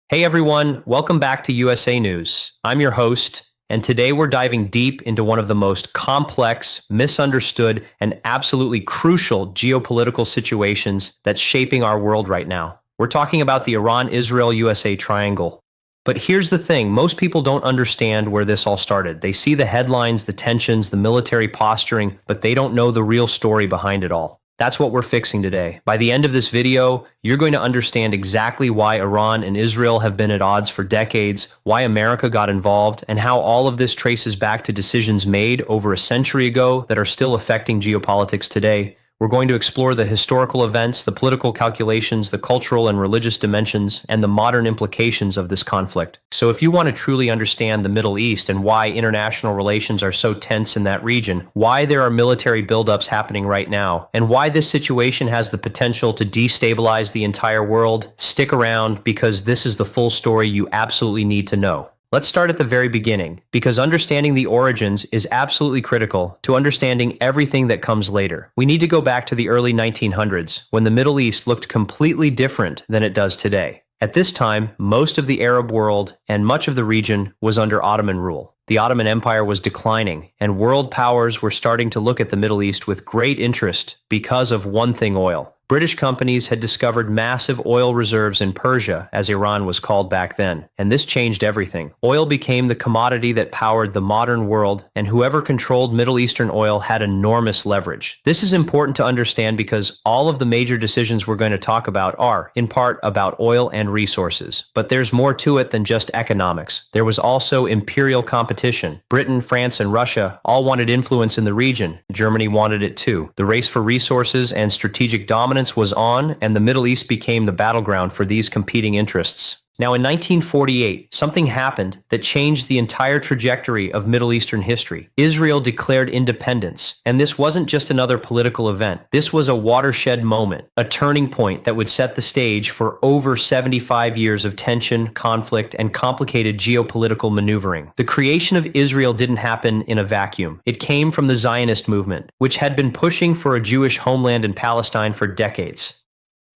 Hey everyone, welcome back to USA News. I'm your host, and today we're diving deep into one of the most complex, misunderstood, and absolutely crucial geopolitical situations that's shaping our world right now. We're talking about the Iran-Israel-USA triangle. But here's the thing, most people don't understand where this all started. They see the headlines, the tensions, the military posturing, but they don't know the real story behind it all. That's what we're fixing today. By the end of this video, you're going to understand exactly why Iran and Israel have been at odds for decades, why America got involved, and how all of this traces back to decisions made over a century ago that are still affecting geopolitics today. We're going to explore the historical events, the political calculations, the cultural and religious dimensions, and the modern implications of this conflict. So if you want to truly understand the Middle East and why international relations are so tense in that region, why there are military buildups happening right now, and why this situation has the potential to destabilize the entire world, stick around because this is the full story you absolutely need to know. Let's start at the very beginning, because understanding the origins is absolutely critical to understanding everything that comes later. We need to go back to the early 1900s, when the Middle East looked completely different than it does today. At this time, most of the Arab world and much of the region was under Ottoman rule. The Ottoman Empire was declining, and world powers were starting to look at the Middle East with great interest because of one thing: oil. British companies had discovered massive oil reserves in Persia, as Iran was called back then, and this changed everything. Oil became the commodity that powered the modern world, and whoever controlled Middle Eastern oil had enormous leverage. This is important to understand because all of the major decisions we're going to talk about are, in part, about oil and resources. But there's more to it than just economics. There was also imperial competition. Britain, France, and Russia all wanted influence in the region. Germany wanted it too. The race for resources and strategic dominance was on, and the Middle East became the battleground for these competing interests. Now, in 1948, something happened that changed the entire trajectory of Middle Eastern history. Israel declared independence, and this wasn't just another political event. This was a watershed moment, a turning point that would set the stage for over 75 years of tension, conflict, and complicated geopolitical maneuvering. The creation of Israel didn't happen in a vacuum. It came from the Zionist movement, which had been pushing for a Jewish homeland in Palestine for decades.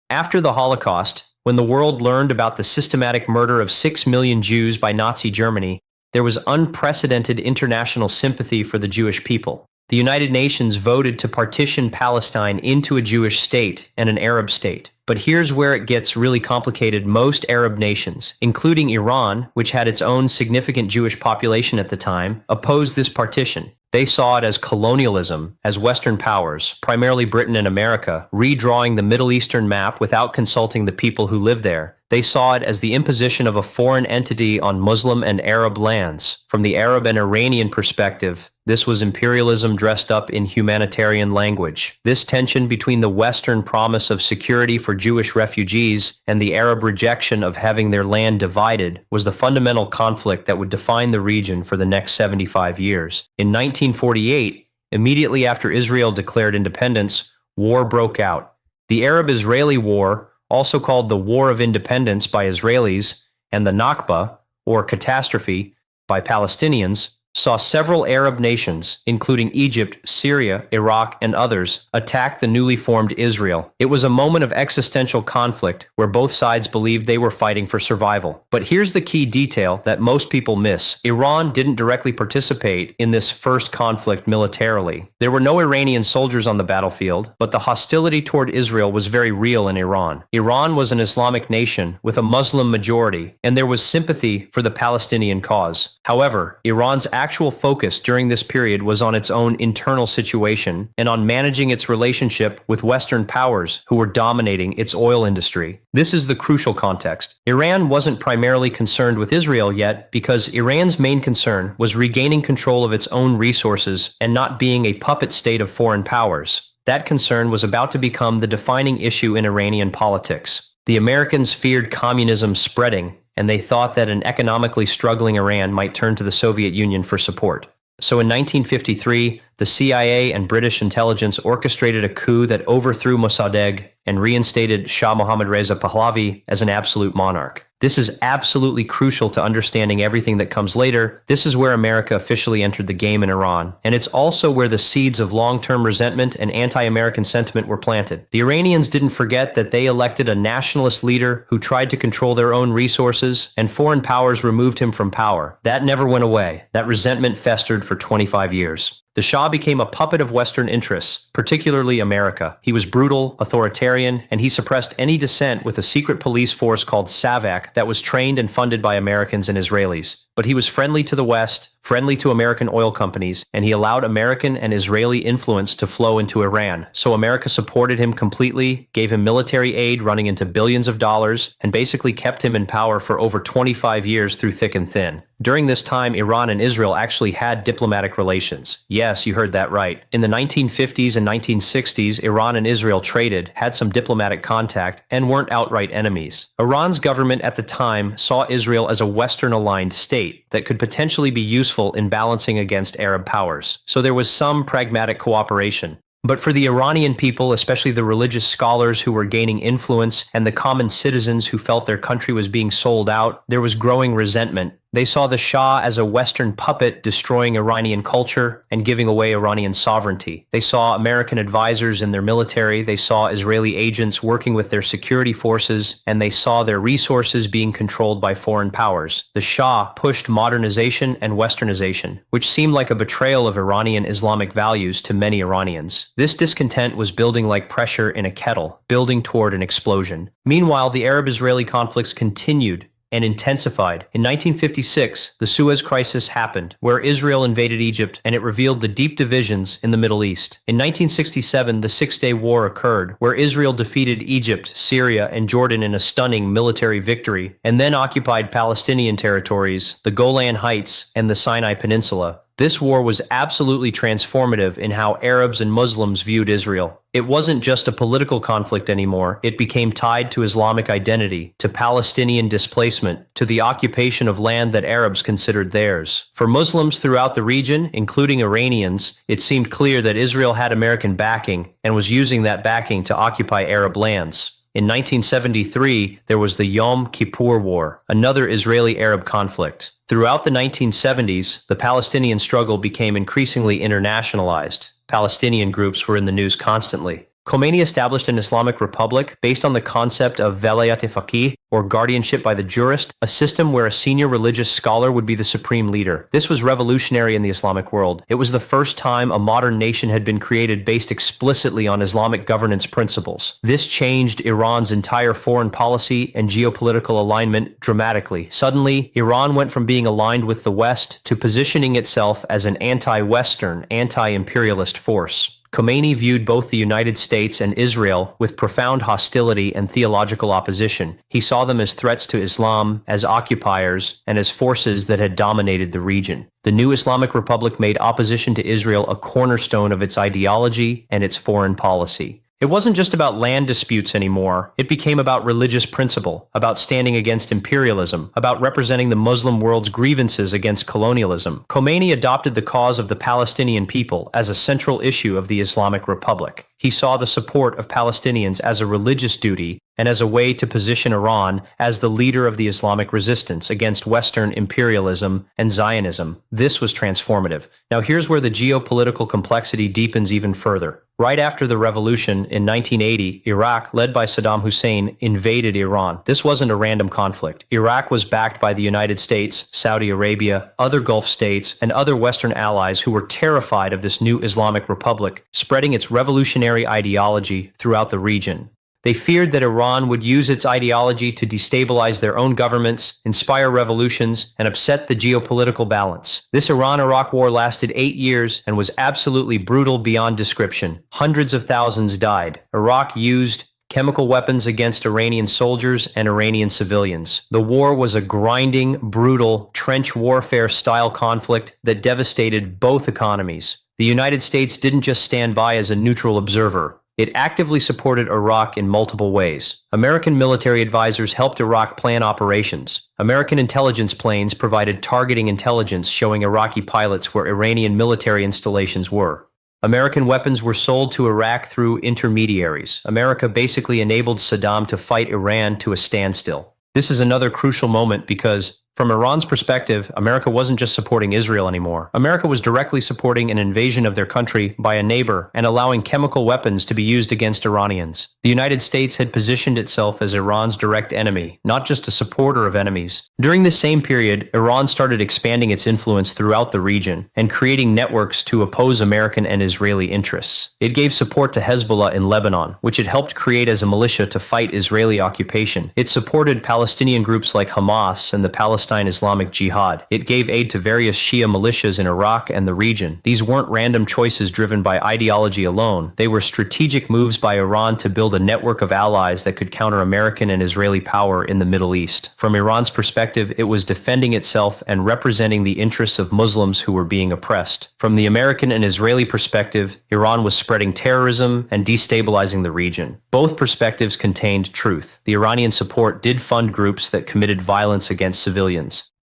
After the Holocaust, when the world learned about the systematic murder of 6 million Jews by Nazi Germany, there was unprecedented international sympathy for the Jewish people. The United Nations voted to partition Palestine into a Jewish state and an Arab state. But here's where it gets really complicated. Most Arab nations, including Iran, which had its own significant Jewish population at the time, opposed this partition. They saw it as colonialism, as Western powers, primarily Britain and America, redrawing the Middle Eastern map without consulting the people who live there. They saw it as the imposition of a foreign entity on Muslim and Arab lands. From the Arab and Iranian perspective, this was imperialism dressed up in humanitarian language. This tension between the Western promise of security for Jewish refugees and the Arab rejection of having their land divided was the fundamental conflict that would define the region for the next 75 years. In 1948, immediately after Israel declared independence, war broke out. The Arab-Israeli War, also called the War of Independence by Israelis, and the Nakba, or catastrophe, by Palestinians, saw several Arab nations, including Egypt, Syria, Iraq, and others, attack the newly formed Israel. It was a moment of existential conflict where both sides believed they were fighting for survival. But here's the key detail that most people miss. Iran didn't directly participate in this first conflict militarily. There were no Iranian soldiers on the battlefield, but the hostility toward Israel was very real in Iran. Iran was an Islamic nation with a Muslim majority, and there was sympathy for the Palestinian cause. However, Iran's actual focus during this period was on its own internal situation and on managing its relationship with Western powers who were dominating its oil industry. This is the crucial context. Iran wasn't primarily concerned with Israel yet because Iran's main concern was regaining control of its own resources and not being a puppet state of foreign powers. That concern was about to become the defining issue in Iranian politics. The Americans feared communism spreading, and they thought that an economically struggling Iran might turn to the Soviet Union for support. So in 1953, the CIA and British intelligence orchestrated a coup that overthrew Mossadegh and reinstated Shah Mohammad Reza Pahlavi as an absolute monarch. This is absolutely crucial to understanding everything that comes later. This is where America officially entered the game in Iran, and it's also where the seeds of long-term resentment and anti-American sentiment were planted. The Iranians didn't forget that they elected a nationalist leader who tried to control their own resources, and foreign powers removed him from power. That never went away. That resentment festered for 25 years. The Shah became a puppet of Western interests, particularly America. He was brutal, authoritarian, and he suppressed any dissent with a secret police force called SAVAK that was trained and funded by Americans and Israelis. But he was friendly to the West, friendly to American oil companies, and he allowed American and Israeli influence to flow into Iran. So America supported him completely, gave him military aid running into billions of dollars, and basically kept him in power for over 25 years through thick and thin. During this time, Iran and Israel actually had diplomatic relations. Yes, you heard that right. In the 1950s and 1960s, Iran and Israel traded, had some diplomatic contact, and weren't outright enemies. Iran's government at the time saw Israel as a Western-aligned state that could potentially be useful in balancing against Arab powers. So there was some pragmatic cooperation. But for the Iranian people, especially the religious scholars who were gaining influence and the common citizens who felt their country was being sold out, there was growing resentment. They saw the Shah as a Western puppet destroying Iranian culture and giving away Iranian sovereignty. They saw American advisors in their military, they saw Israeli agents working with their security forces, and they saw their resources being controlled by foreign powers. The Shah pushed modernization and Westernization, which seemed like a betrayal of Iranian Islamic values to many Iranians. This discontent was building like pressure in a kettle, building toward an explosion. Meanwhile, the Arab-Israeli conflicts continued and intensified. In 1956, the Suez Crisis happened, where Israel invaded Egypt, and it revealed the deep divisions in the Middle East. In 1967, the Six-Day War occurred, where Israel defeated Egypt, Syria, and Jordan in a stunning military victory, and then occupied Palestinian territories, the Golan Heights, and the Sinai Peninsula. This war was absolutely transformative in how Arabs and Muslims viewed Israel. It wasn't just a political conflict anymore, it became tied to Islamic identity, to Palestinian displacement, to the occupation of land that Arabs considered theirs. For Muslims throughout the region, including Iranians, it seemed clear that Israel had American backing and was using that backing to occupy Arab lands. In 1973, there was the Yom Kippur War, another Israeli-Arab conflict. Throughout the 1970s, the Palestinian struggle became increasingly internationalized. Palestinian groups were in the news constantly. Khomeini established an Islamic republic based on the concept of velayat-e-faqih, or guardianship by the jurist, a system where a senior religious scholar would be the supreme leader. This was revolutionary in the Islamic world. It was the first time a modern nation had been created based explicitly on Islamic governance principles. This changed Iran's entire foreign policy and geopolitical alignment dramatically. Suddenly, Iran went from being aligned with the West to positioning itself as an anti-Western, anti-imperialist force. Khomeini viewed both the United States and Israel with profound hostility and theological opposition. He saw them as threats to Islam, as occupiers, and as forces that had dominated the region. The new Islamic Republic made opposition to Israel a cornerstone of its ideology and its foreign policy. It wasn't just about land disputes anymore. It became about religious principle, about standing against imperialism, about representing the Muslim world's grievances against colonialism. Khomeini adopted the cause of the Palestinian people as a central issue of the Islamic Republic. He saw the support of Palestinians as a religious duty and as a way to position Iran as the leader of the Islamic resistance against Western imperialism and Zionism. This was transformative. Now here's where the geopolitical complexity deepens even further. Right after the revolution in 1980, Iraq, led by Saddam Hussein, invaded Iran. This wasn't a random conflict. Iraq was backed by the United States, Saudi Arabia, other Gulf states, and other Western allies who were terrified of this new Islamic Republic, spreading its revolutionary ideology throughout the region. They feared that Iran would use its ideology to destabilize their own governments, inspire revolutions, and upset the geopolitical balance. This Iran-Iraq war lasted 8 years and was absolutely brutal beyond description. Hundreds of thousands died. Iraq used chemical weapons against Iranian soldiers and Iranian civilians. The war was a grinding, brutal, trench warfare-style conflict that devastated both economies. The United States didn't just stand by as a neutral observer. It actively supported Iraq in multiple ways. American military advisors helped Iraq plan operations. American intelligence planes provided targeting intelligence showing Iraqi pilots where Iranian military installations were. American weapons were sold to Iraq through intermediaries. America basically enabled Saddam to fight Iran to a standstill. This is another crucial moment because, from Iran's perspective, America wasn't just supporting Israel anymore. America was directly supporting an invasion of their country by a neighbor and allowing chemical weapons to be used against Iranians. The United States had positioned itself as Iran's direct enemy, not just a supporter of enemies. During this same period, Iran started expanding its influence throughout the region and creating networks to oppose American and Israeli interests. It gave support to Hezbollah in Lebanon, which it helped create as a militia to fight Israeli occupation. It supported Palestinian groups like Hamas and the Palestinian Islamic Jihad. It gave aid to various Shia militias in Iraq and the region. These weren't random choices driven by ideology alone. They were strategic moves by Iran to build a network of allies that could counter American and Israeli power in the Middle East. From Iran's perspective, it was defending itself and representing the interests of Muslims who were being oppressed. From the American and Israeli perspective, Iran was spreading terrorism and destabilizing the region. Both perspectives contained truth. The Iranian support did fund groups that committed violence against civilians.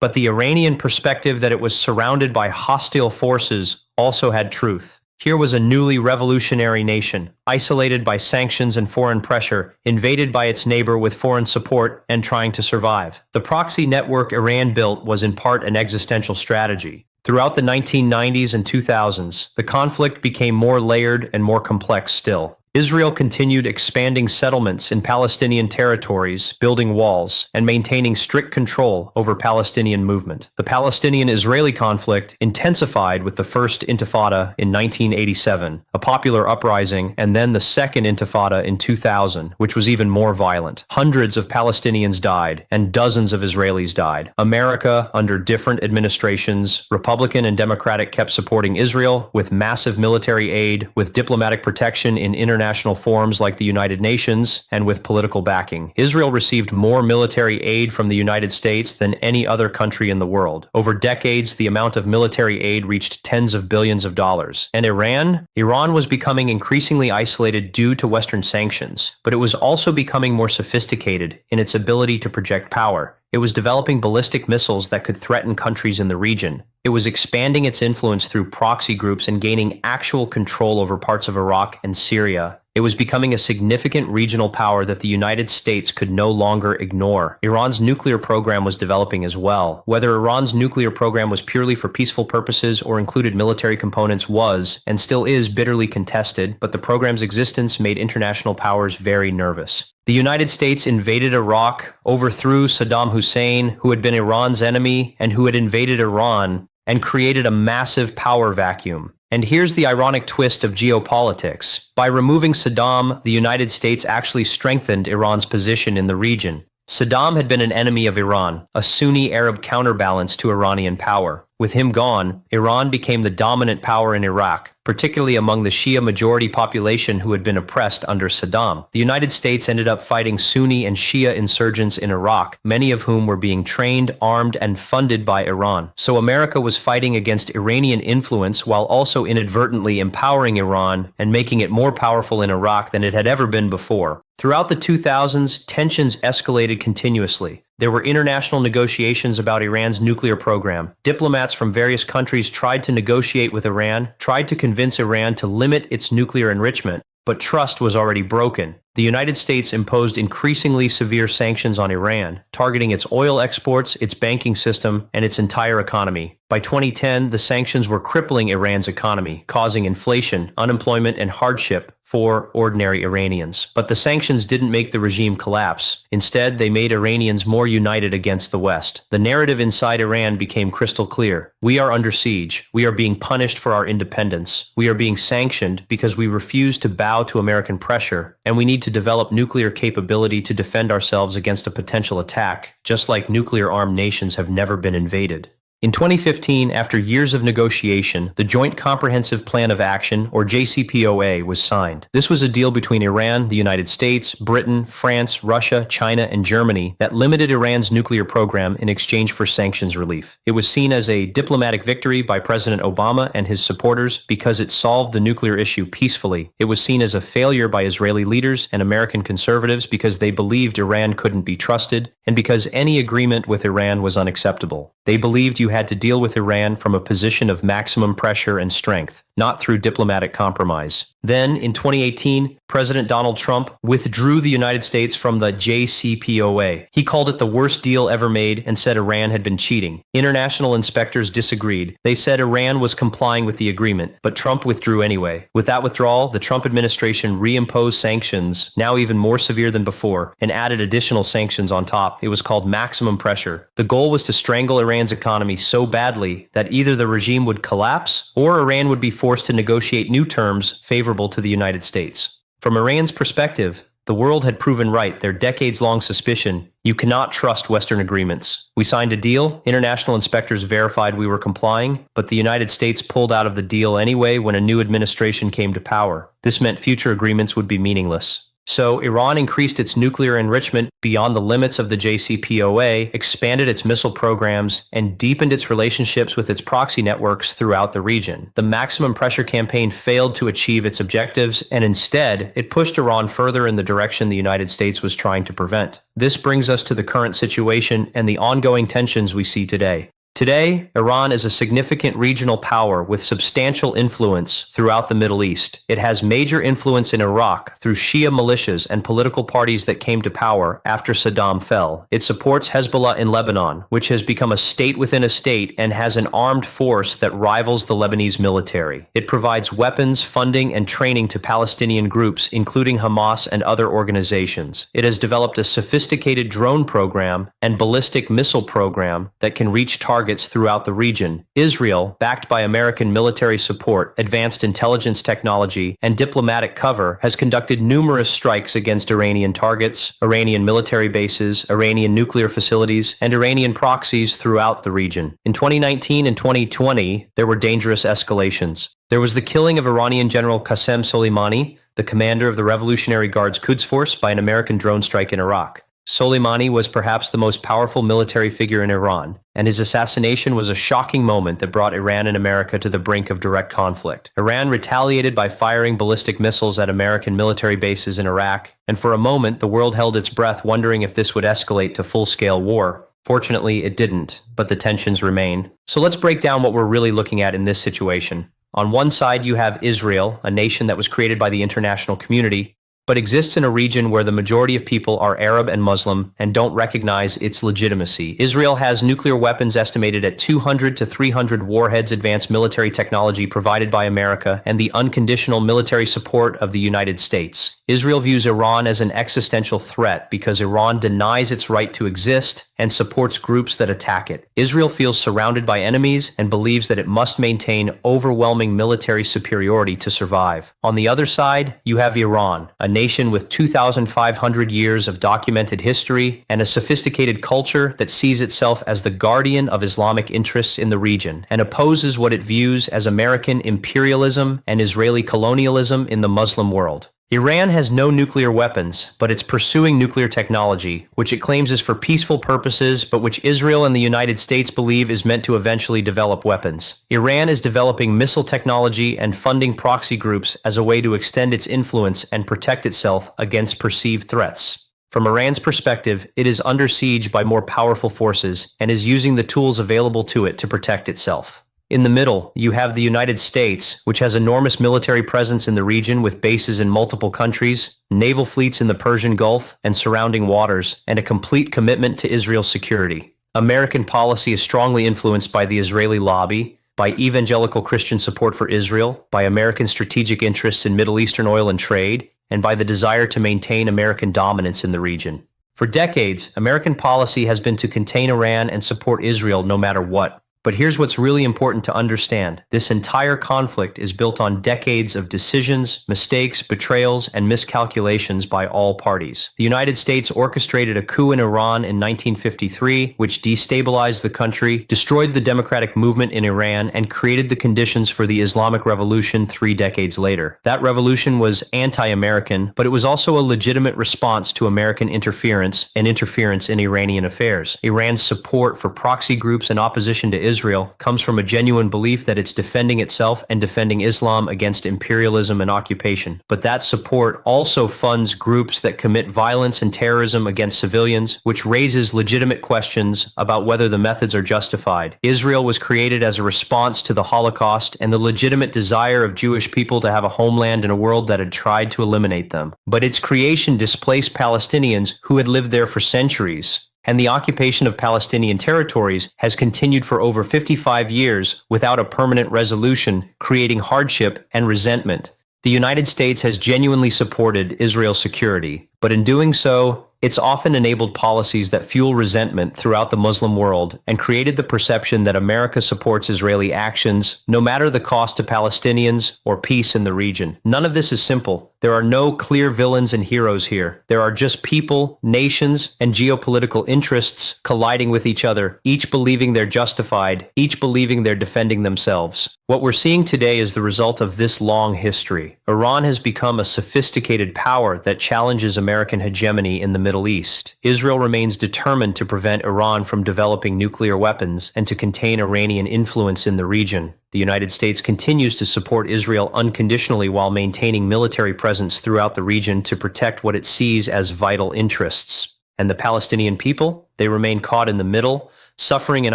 But the Iranian perspective that it was surrounded by hostile forces also had truth. Here was a newly revolutionary nation, isolated by sanctions and foreign pressure, invaded by its neighbor with foreign support, and trying to survive. The proxy network Iran built was in part an existential strategy. Throughout the 1990s and 2000s, the conflict became more layered and more complex still. Israel continued expanding settlements in Palestinian territories, building walls, and maintaining strict control over Palestinian movement. The Palestinian-Israeli conflict intensified with the First Intifada in 1987, a popular uprising, and then the Second Intifada in 2000, which was even more violent. Hundreds of Palestinians died, and dozens of Israelis died. America, under different administrations, Republican and Democratic, kept supporting Israel with massive military aid, with diplomatic protection in international forums like the United Nations, and with political backing. Israel received more military aid from the United States than any other country in the world. Over decades, the amount of military aid reached tens of billions of dollars. And Iran? Iran was becoming increasingly isolated due to Western sanctions, but it was also becoming more sophisticated in its ability to project power. It was developing ballistic missiles that could threaten countries in the region. It was expanding its influence through proxy groups and gaining actual control over parts of Iraq and Syria. It was becoming a significant regional power that the United States could no longer ignore. Iran's nuclear program was developing as well. Whether Iran's nuclear program was purely for peaceful purposes or included military components was, and still is, bitterly contested, but the program's existence made international powers very nervous. The United States invaded Iraq, overthrew Saddam Hussein, who had been Iran's enemy and who had invaded Iran, and created a massive power vacuum. And here's the ironic twist of geopolitics. By removing Saddam, the United States actually strengthened Iran's position in the region. Saddam had been an enemy of Iran, a Sunni Arab counterbalance to Iranian power. With him gone, Iran became the dominant power in Iraq, particularly among the Shia majority population who had been oppressed under Saddam. The United States ended up fighting Sunni and Shia insurgents in Iraq, many of whom were being trained, armed, and funded by Iran. So America was fighting against Iranian influence while also inadvertently empowering Iran and making it more powerful in Iraq than it had ever been before. Throughout the 2000s, tensions escalated continuously. There were international negotiations about Iran's nuclear program. Diplomats from various countries tried to negotiate with Iran, tried to convince Iran to limit its nuclear enrichment, but trust was already broken. The United States imposed increasingly severe sanctions on Iran, targeting its oil exports, its banking system, and its entire economy. By 2010, the sanctions were crippling Iran's economy, causing inflation, unemployment, and hardship for ordinary Iranians. But the sanctions didn't make the regime collapse. Instead, they made Iranians more united against the West. The narrative inside Iran became crystal clear. We are under siege. We are being punished for our independence. We are being sanctioned because we refuse to bow to American pressure, and we need to develop nuclear capability to defend ourselves against a potential attack, just like nuclear-armed nations have never been invaded. In 2015, after years of negotiation, the Joint Comprehensive Plan of Action, or JCPOA, was signed. This was a deal between Iran, the United States, Britain, France, Russia, China, and Germany that limited Iran's nuclear program in exchange for sanctions relief. It was seen as a diplomatic victory by President Obama and his supporters because it solved the nuclear issue peacefully. It was seen as a failure by Israeli leaders and American conservatives because they believed Iran couldn't be trusted and because any agreement with Iran was unacceptable. They believed you had to deal with Iran from a position of maximum pressure and strength, not through diplomatic compromise. Then, in 2018, President Donald Trump withdrew the United States from the JCPOA. He called it the worst deal ever made and said Iran had been cheating. International inspectors disagreed. They said Iran was complying with the agreement, but Trump withdrew anyway. With that withdrawal, the Trump administration reimposed sanctions, now even more severe than before, and added additional sanctions on top. It was called maximum pressure. The goal was to strangle Iran's economy so badly that either the regime would collapse or Iran would be forced to negotiate new terms favorable to the United States. From Iran's perspective, the world had proven right their decades-long suspicion: you cannot trust Western agreements. We signed a deal, international inspectors verified we were complying, but the United States pulled out of the deal anyway when a new administration came to power. This meant future agreements would be meaningless. So Iran increased its nuclear enrichment beyond the limits of the JCPOA, expanded its missile programs, and deepened its relationships with its proxy networks throughout the region. The maximum pressure campaign failed to achieve its objectives, and instead, it pushed Iran further in the direction the United States was trying to prevent. This brings us to the current situation and the ongoing tensions we see today. Today, Iran is a significant regional power with substantial influence throughout the Middle East. It has major influence in Iraq through Shia militias and political parties that came to power after Saddam fell. It supports Hezbollah in Lebanon, which has become a state within a state and has an armed force that rivals the Lebanese military. It provides weapons, funding, and training to Palestinian groups, including Hamas and other organizations. It has developed a sophisticated drone program and ballistic missile program that can reach targets throughout the region. Israel, backed by American military support, advanced intelligence technology, and diplomatic cover, has conducted numerous strikes against Iranian targets, Iranian military bases, Iranian nuclear facilities, and Iranian proxies throughout the region. In 2019 and 2020, there were dangerous escalations. There was the killing of Iranian General Qasem Soleimani, the commander of the Revolutionary Guards Quds Force, by an American drone strike in Iraq. Soleimani was perhaps the most powerful military figure in Iran, and his assassination was a shocking moment that brought Iran and America to the brink of direct conflict. Iran retaliated by firing ballistic missiles at American military bases in Iraq, and for a moment the world held its breath wondering if this would escalate to full-scale war. Fortunately, it didn't, but the tensions remain. So let's break down what we're really looking at in this situation. On one side, you have Israel, a nation that was created by the international community, but exists in a region where the majority of people are Arab and Muslim and don't recognize its legitimacy. Israel has nuclear weapons estimated at 200 to 300 warheads, advanced military technology provided by America, and the unconditional military support of the United States. Israel views Iran as an existential threat because Iran denies its right to exist and supports groups that attack it. Israel feels surrounded by enemies and believes that it must maintain overwhelming military superiority to survive. On the other side, you have Iran, a nation with 2,500 years of documented history and a sophisticated culture that sees itself as the guardian of Islamic interests in the region and opposes what it views as American imperialism and Israeli colonialism in the Muslim world. Iran has no nuclear weapons, but it's pursuing nuclear technology, which it claims is for peaceful purposes, but which Israel and the United States believe is meant to eventually develop weapons. Iran is developing missile technology and funding proxy groups as a way to extend its influence and protect itself against perceived threats. From Iran's perspective, it is under siege by more powerful forces and is using the tools available to it to protect itself. In the middle, you have the United States, which has enormous military presence in the region with bases in multiple countries, naval fleets in the Persian Gulf and surrounding waters, and a complete commitment to Israel's security. American policy is strongly influenced by the Israeli lobby, by evangelical Christian support for Israel, by American strategic interests in Middle Eastern oil and trade, and by the desire to maintain American dominance in the region. For decades, American policy has been to contain Iran and support Israel no matter what. But here's what's really important to understand. This entire conflict is built on decades of decisions, mistakes, betrayals, and miscalculations by all parties. The United States orchestrated a coup in Iran in 1953, which destabilized the country, destroyed the democratic movement in Iran, and created the conditions for the Islamic Revolution 3 decades later. That revolution was anti-American, but it was also a legitimate response to American interference and interference in Iranian affairs. Iran's support for proxy groups and opposition to Israel comes from a genuine belief that it's defending itself and defending Islam against imperialism and occupation. But that support also funds groups that commit violence and terrorism against civilians, which raises legitimate questions about whether the methods are justified. Israel was created as a response to the Holocaust and the legitimate desire of Jewish people to have a homeland in a world that had tried to eliminate them. But its creation displaced Palestinians who had lived there for centuries. And the occupation of Palestinian territories has continued for over 55 years without a permanent resolution, creating hardship and resentment. The United States has genuinely supported Israel's security, but in doing so, it's often enabled policies that fuel resentment throughout the Muslim world and created the perception that America supports Israeli actions, no matter the cost to Palestinians or peace in the region. None of this is simple. There are no clear villains and heroes here. There are just people, nations, and geopolitical interests colliding with each other, each believing they're justified, each believing they're defending themselves. What we're seeing today is the result of this long history. Iran has become a sophisticated power that challenges American hegemony in the Middle East. Israel remains determined to prevent Iran from developing nuclear weapons and to contain Iranian influence in the region. The United States continues to support Israel unconditionally while maintaining military presence throughout the region to protect what it sees as vital interests. And the Palestinian people? They remain caught in the middle, suffering in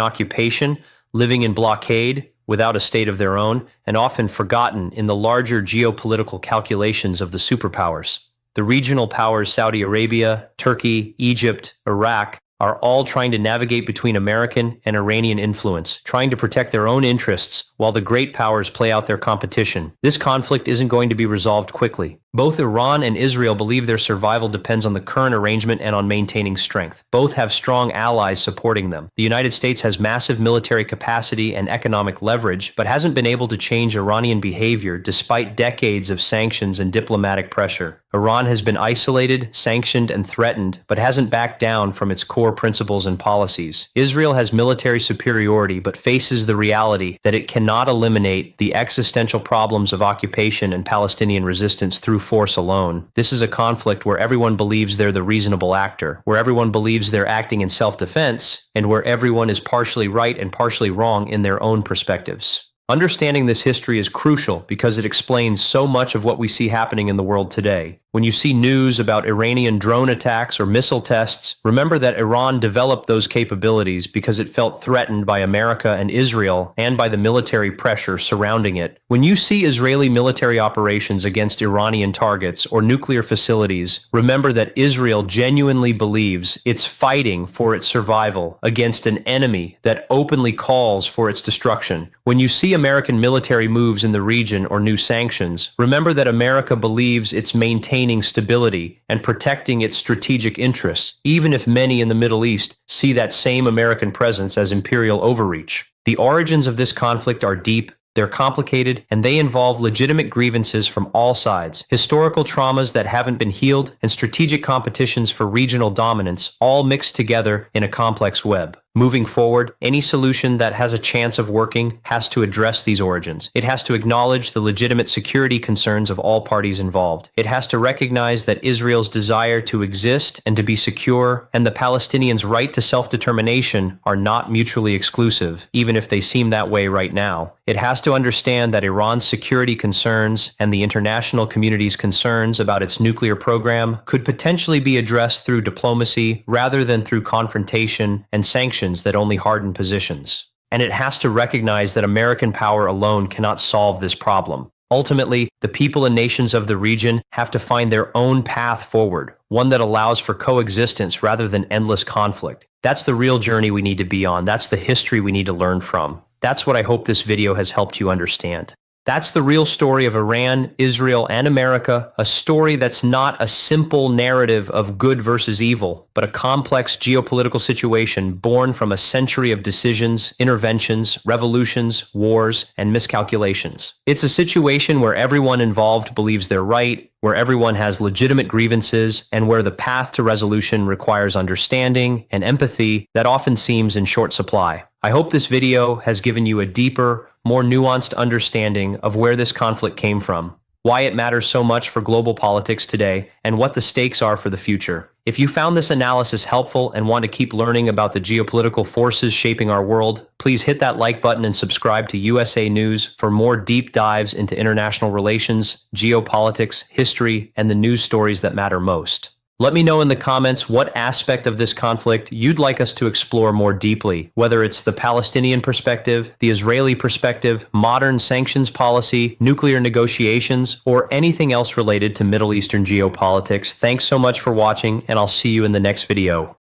occupation, living in blockade, without a state of their own, and often forgotten in the larger geopolitical calculations of the superpowers. The regional powers Saudi Arabia, Turkey, Egypt, Iraq are all trying to navigate between American and Iranian influence, trying to protect their own interests while the great powers play out their competition. This conflict isn't going to be resolved quickly. Both Iran and Israel believe their survival depends on the current arrangement and on maintaining strength. Both have strong allies supporting them. The United States has massive military capacity and economic leverage, but hasn't been able to change Iranian behavior despite decades of sanctions and diplomatic pressure. Iran has been isolated, sanctioned, and threatened, but hasn't backed down from its core principles and policies. Israel has military superiority, but faces the reality that it cannot eliminate the existential problems of occupation and Palestinian resistance through force alone. This is a conflict where everyone believes they're the reasonable actor, where everyone believes they're acting in self-defense, and where everyone is partially right and partially wrong in their own perspectives. Understanding this history is crucial because it explains so much of what we see happening in the world today. When you see news about Iranian drone attacks or missile tests, remember that Iran developed those capabilities because it felt threatened by America and Israel and by the military pressure surrounding it. When you see Israeli military operations against Iranian targets or nuclear facilities, remember that Israel genuinely believes it's fighting for its survival against an enemy that openly calls for its destruction. When you see American military moves in the region or new sanctions, remember that America believes it's maintaining stability and protecting its strategic interests, even if many in the Middle East see that same American presence as imperial overreach. The origins of this conflict are deep, they're complicated, and they involve legitimate grievances from all sides, historical traumas that haven't been healed, and strategic competitions for regional dominance, all mixed together in a complex web. Moving forward, any solution that has a chance of working has to address these origins. It has to acknowledge the legitimate security concerns of all parties involved. It has to recognize that Israel's desire to exist and to be secure and the Palestinians' right to self-determination are not mutually exclusive, even if they seem that way right now. It has to understand that Iran's security concerns and the international community's concerns about its nuclear program could potentially be addressed through diplomacy rather than through confrontation and sanctions that only harden positions. And it has to recognize that American power alone cannot solve this problem. Ultimately, the people and nations of the region have to find their own path forward, one that allows for coexistence rather than endless conflict. That's the real journey we need to be on. That's the history we need to learn from. That's what I hope this video has helped you understand. That's the real story of Iran, Israel, and America, a story that's not a simple narrative of good versus evil, but a complex geopolitical situation born from a century of decisions, interventions, revolutions, wars, and miscalculations. It's a situation where everyone involved believes they're right, where everyone has legitimate grievances, and where the path to resolution requires understanding and empathy that often seems in short supply. I hope this video has given you a deeper, more nuanced understanding of where this conflict came from, why it matters so much for global politics today, and what the stakes are for the future. If you found this analysis helpful and want to keep learning about the geopolitical forces shaping our world, please hit that like button and subscribe to USA News for more deep dives into international relations, geopolitics, history, and the news stories that matter most. Let me know in the comments what aspect of this conflict you'd like us to explore more deeply, whether it's the Palestinian perspective, the Israeli perspective, modern sanctions policy, nuclear negotiations, or anything else related to Middle Eastern geopolitics. Thanks so much for watching, and I'll see you in the next video.